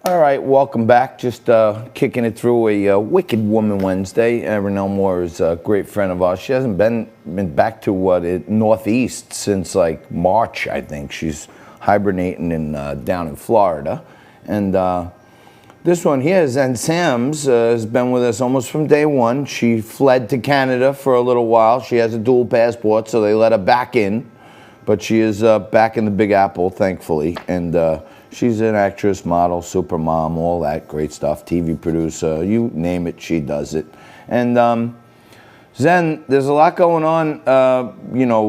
All right, welcome back. Just kicking it through a Wicked Woman Wednesday. Renelle Moore is a great friend of ours. She hasn't been back to Northeast since like March, I think. She's hibernating down in Florida. And this one here, Zen Sams, has been with us almost from day one. She fled to Canada for a little while. She has a dual passport, so they let her back in. But she is back in the Big Apple, thankfully. And she's an actress, model, super mom, all that great stuff, TV producer, you name it, she does it. And Zen, there's a lot going on,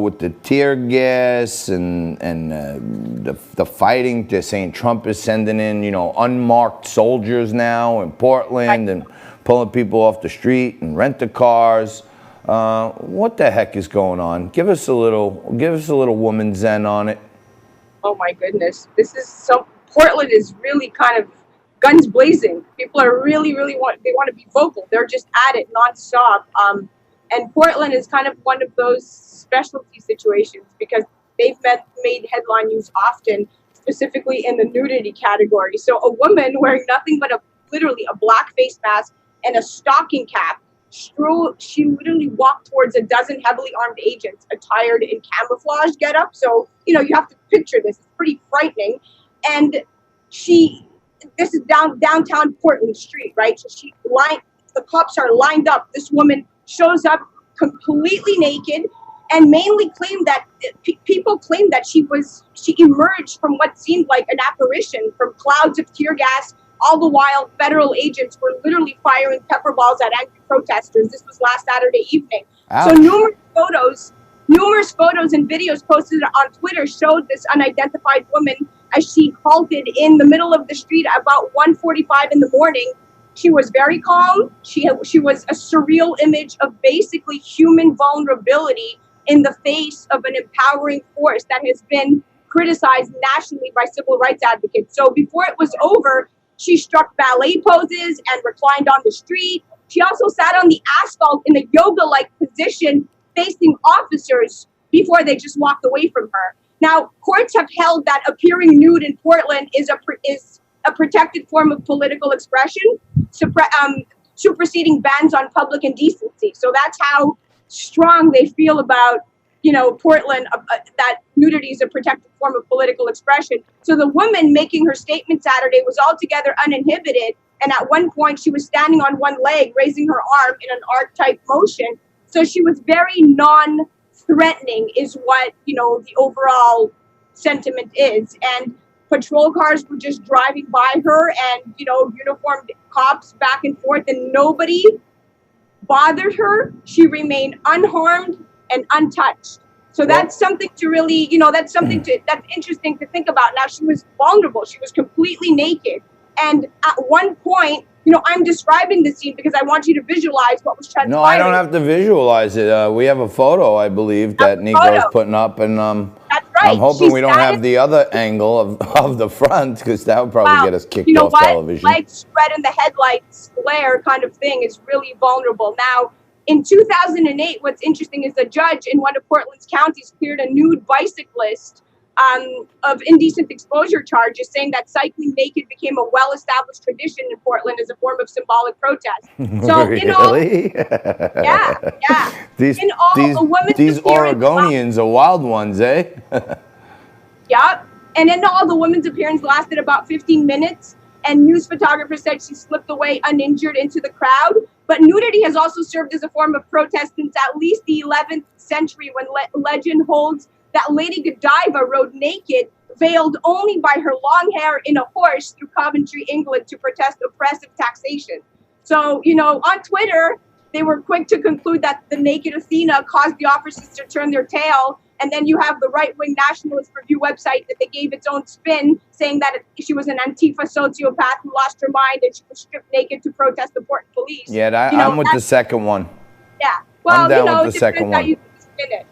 with the tear gas and the fighting. They're saying Trump is sending in, unmarked soldiers now in Portland and pulling people off the street and rent-a-cars. What the heck is going on? Give us a little woman Zen on it. Oh my goodness, Portland is really kind of guns blazing. People are really want to be vocal. They're just at it nonstop. And Portland is kind of one of those specialty situations because they've made headline news often, specifically in the nudity category. So a woman wearing nothing but literally a black face mask and a stocking cap, she literally walked towards a dozen heavily armed agents attired in camouflage getup. So, you have to picture this. It's pretty frightening. And this is downtown Portland Street, right? So the cops are lined up. This woman shows up completely naked and mainly people claim that she emerged from what seemed like an apparition from clouds of tear gas. All the while, federal agents were literally firing pepper balls at angry protesters. This was last Saturday evening. Ouch. So numerous photos and videos posted on Twitter showed this unidentified woman as she halted in the middle of the street at about 1:45 in the morning. She was very calm. She was a surreal image of basically human vulnerability in the face of an empowering force that has been criticized nationally by civil rights advocates. So before it was over, she struck ballet poses and reclined on the street. She also sat on the asphalt in a yoga-like position facing officers before they just walked away from her. Now, courts have held that appearing nude in Portland is a protected form of political expression, superseding bans on public indecency. So that's how strong they feel about, Portland, that nudity is a protected form of political expression. So the woman making her statement Saturday was altogether uninhibited. And at one point, she was standing on one leg, raising her arm in an arc-type motion. So she was very non-threatening is what, the overall sentiment is. And patrol cars were just driving by her and, uniformed cops back and forth, and nobody bothered her. She remained unharmed and untouched. So that's something to really, that's interesting to think about. Now, she was vulnerable. She was completely naked. And at one point, I'm describing the scene because I want you to visualize what was transpiring. No, I don't have to visualize it. We have a photo, I believe, that Nico's putting up. And that's right. I'm hoping we don't have the other angle of the front because that would probably get us kicked off television. Legs spread in the headlights glare kind of thing is really vulnerable. Now, in 2008, what's interesting is the judge in one of Portland's counties cleared a nude bicyclist of indecent exposure charges, saying that cycling naked became a well-established tradition in Portland as a form of symbolic protest. So, really? These Oregonians are wild ones, eh? Yeah. And in all, the woman's appearance lasted about 15 minutes, and news photographers said she slipped away uninjured into the crowd. But nudity has also served as a form of protest since at least the 11th century, when legend holds that Lady Godiva rode naked, veiled only by her long hair, in a horse through Coventry, England, to protest oppressive taxation. So, on Twitter, they were quick to conclude that the naked Athena caused the officers to turn their tail. And then you have the right-wing Nationalist Review website that they gave its own spin, saying that she was an Antifa sociopath who lost her mind and she was stripped naked to protest the Portland police. Yeah, I'm with the second one. Yeah. Well, I'm down with the second one. You spin it.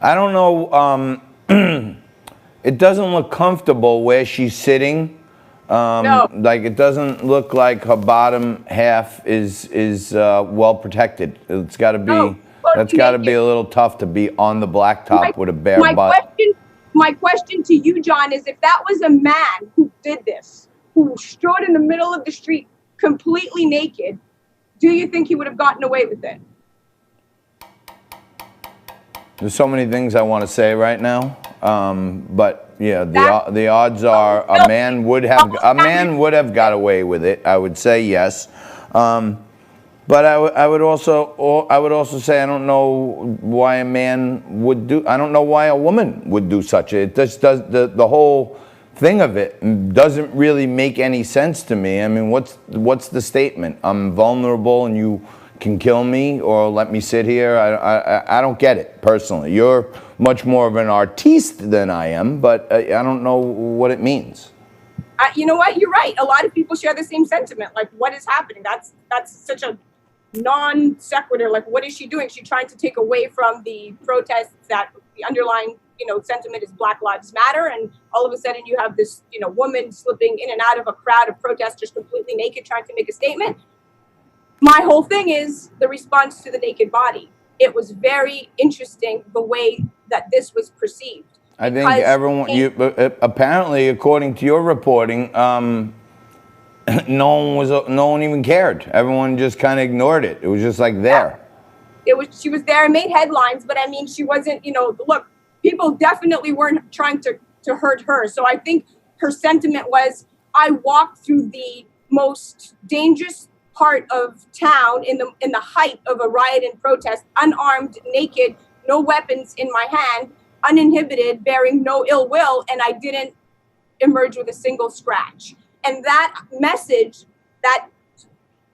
I don't know. It doesn't look comfortable where she's sitting. No. Like it doesn't look like her bottom half is well protected. It's got to be. No. That's got to be a little tough to be on the blacktop with a bare butt. My question to you, John, is if that was a man who did this, who stood in the middle of the street completely naked, do you think he would have gotten away with it? There's so many things I want to say right now, but yeah, That- the odds are a man would have got away with it. I would say yes, but I would also say I don't know why a man would do. I don't know why a woman would do such a. It just does the whole thing of it doesn't really make any sense to me. I mean, what's the statement? I'm vulnerable and you can kill me or let me sit here. I don't get it personally. You're much more of an artiste than I am, but I don't know what it means. You know what? You're right. A lot of people share the same sentiment. Like, what is happening? That's such a non sequitur. Like, what is she doing? She's trying to take away from the protests that the underlying, sentiment is Black Lives Matter, and all of a sudden you have this, woman slipping in and out of a crowd of protesters completely naked, trying to make a statement. My whole thing is the response to the naked body. It was very interesting the way that this was perceived. I think everyone, apparently, according to your reporting, no one even cared. Everyone just kind of ignored it. It was just like there. She was there and made headlines, but I mean, she wasn't, look, people definitely weren't trying to hurt her. So I think her sentiment was, I walked through the most dangerous part of town in the height of a riot and protest, unarmed, naked, no weapons in my hand, uninhibited, bearing no ill will, and I didn't emerge with a single scratch. And that message, that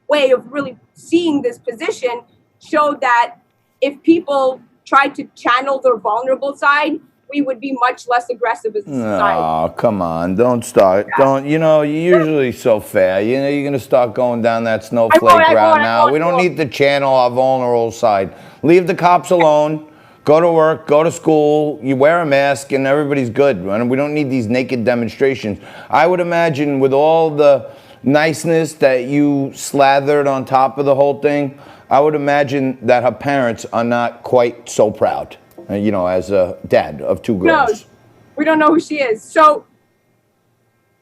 way of really seeing this position, showed that if people tried to channel their vulnerable side, we would be much less aggressive as a society. Oh, come on. Don't start. Yeah. Don't, you're usually so fair. You're going to start going down that snowflake route now. We don't need to channel our vulnerable side. Leave the cops alone. Go to work, go to school, you wear a mask, and everybody's good. And we don't need these naked demonstrations. I would imagine with all the niceness that you slathered on top of the whole thing, I would imagine that her parents are not quite so proud. As a dad of two girls. No, we don't know who she is. So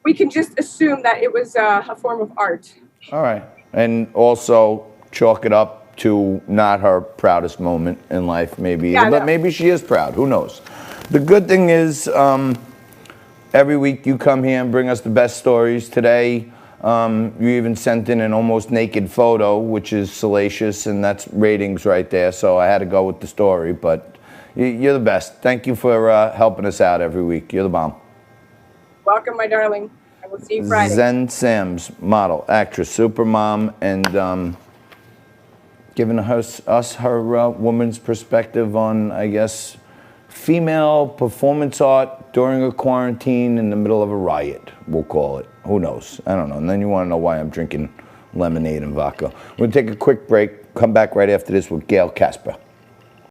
we can just assume that it was a form of art. All right. And also chalk it up to not her proudest moment in life, maybe. Yeah, but maybe she is proud. Who knows? The good thing is every week you come here and bring us the best stories. Today, you even sent in an almost naked photo, which is salacious, and that's ratings right there. So I had to go with the story, but you're the best. Thank you for helping us out every week. You're the bomb. Welcome, my darling. I will see you Friday. Zen Sims, model, actress, supermom, and giving us her woman's perspective on, I guess, female performance art during a quarantine in the middle of a riot, we'll call it. Who knows? I don't know. And then you want to know why I'm drinking lemonade and vodka. We'll take a quick break. Come back right after this with Gail Casper.